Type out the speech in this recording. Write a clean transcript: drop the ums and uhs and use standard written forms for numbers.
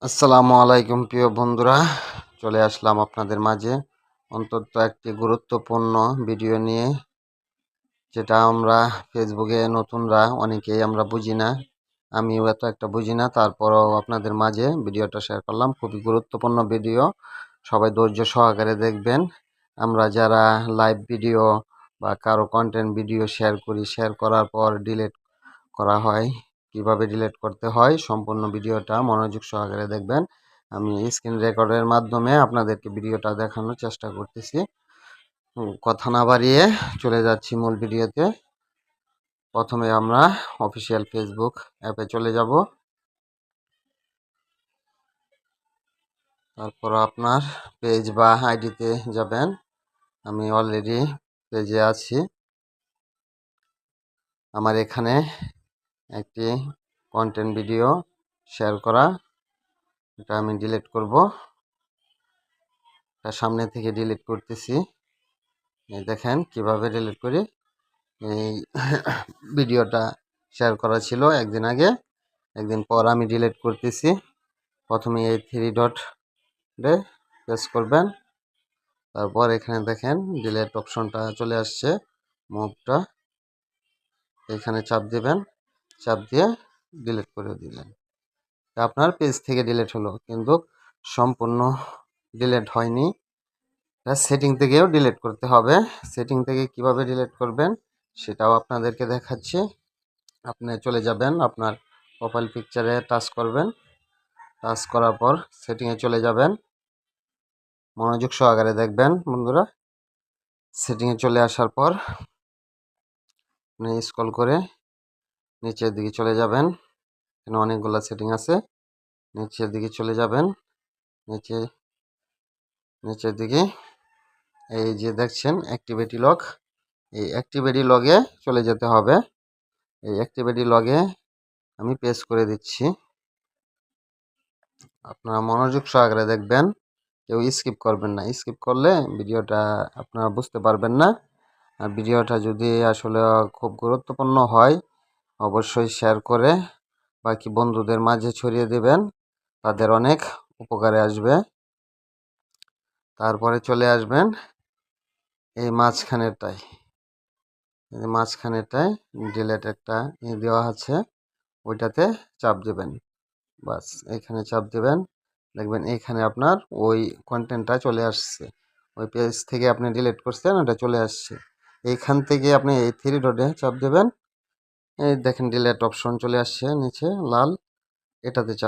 আসসালামু আলাইকুম প্রিয় বন্ধুরা, চলে আসলাম আপনাদের মাঝে অন্তত একটি গুরুত্বপূর্ণ ভিডিও নিয়ে, যেটা আমরা ফেসবুকে নতুনরা অনেকেই আমরা বুঝি না। আমিও এত একটা বুঝি না, তারপরও আপনাদের মাঝে ভিডিওটা শেয়ার করলাম। খুবই গুরুত্বপূর্ণ ভিডিও, সবাই ধৈর্য সহকারে দেখবেন। আমরা যারা লাইভ ভিডিও বা কারো কন্টেন্ট ভিডিও শেয়ার করি, শেয়ার করার পর ডিলিট করা হয়, কিভাবে ডিলিট করতে হয় সম্পূর্ণ ভিডিওটা মনোযোগ সহকারে দেখবেন। আমি স্ক্রিন রেকর্ডের মাধ্যমে আপনাদেরকে ভিডিওটা দেখানোর চেষ্টা করতেছি। কথা না বাড়িয়ে চলে যাচ্ছি মূল ভিডিওতে। প্রথমে আমরা অফিসিয়াল ফেসবুক অ্যাপে চলে যাব। তারপর আপনার পেজ বা আইডিতে যাবেন। আমি অলরেডি পেজে আছি। আমার এখানে একটি কন্টেন্ট ভিডিও শেয়ার করা, এটা আমি ডিলিট করব। এটা সামনে থেকে ডিলিট করতেছি। এই দেখেন কিভাবে ডিলিট করি। এই ভিডিওটা শেয়ার করা ছিল একদিন আগে, একদিন পর আমি ডিলিট করতেছি। প্রথমে এই থ্রি ডট প্রেস করবেন, তারপর এখানে দেখেন ডিলিট অপশনটা চলে আসছে, মুভটা এখানে চাপ দিবেন, চাপ দিয়ে ডিলিট করে দিলেন। আপনার পেজ থেকে ডিলিট হলো, কিন্তু সম্পূর্ণ ডিলিট হয়নি। সেটিং থেকেও ডিলিট করতে হবে। সেটিং থেকে কিভাবে ডিলিট করবেন সেটাও আপনাদেরকে দেখাচ্ছি। আপনি চলে যাবেন, আপনার প্রোফাইল পিকচারে টাচ করবেন, টাচ করার পর সেটিংয়ে চলে যাবেন। মনোযোগ সহকারে দেখবেন বন্ধুরা। সেটিংয়ে চলে আসার পর আপনি স্ক্রল করে নিচের দিকে চলে যাবেন। এখানে অনেকগুলো সেটিং আছে, নিচের দিকে চলে যাবেন। নিচের দিকে এই যে দেখছেন অ্যাক্টিভিটি লগ, এই অ্যাক্টিভিটি লগে চলে যেতে হবে। এই অ্যাক্টিভিটি লগে আমি পেস্ট করে দিচ্ছি। আপনারা মনোযোগ সহকারে দেখবেন, কেউ স্কিপ করবেন না। স্কিপ করলে ভিডিওটা আপনারা বুঝতে পারবেন না। আর ভিডিওটা যদি আসলে খুব গুরুত্বপূর্ণ হয়, অবশ্যই শেয়ার করে বাকি বন্ধুদের মাঝে ছড়িয়ে দেবেন, তাদের অনেক উপকারে আসবে। তারপরে চলে আসবেন এই মাঝখানেরটায়, ডিলেট একটা দেওয়া আছে, ওইটাতে চাপ দেবেন। বাস এখানে চাপ দেবেন, দেখবেন এখানে আপনার ওই কন্টেন্টটা চলে আসছে। ওই পেজ থেকে আপনি ডিলিট করছেন, ওটা চলে আসছে। এইখান থেকে আপনি এই থ্রি ডটে চাপ দেবেন, এই দেখেন ডিলিট অপশন চলে আসছে নিচে লাল, এটাতে চাপ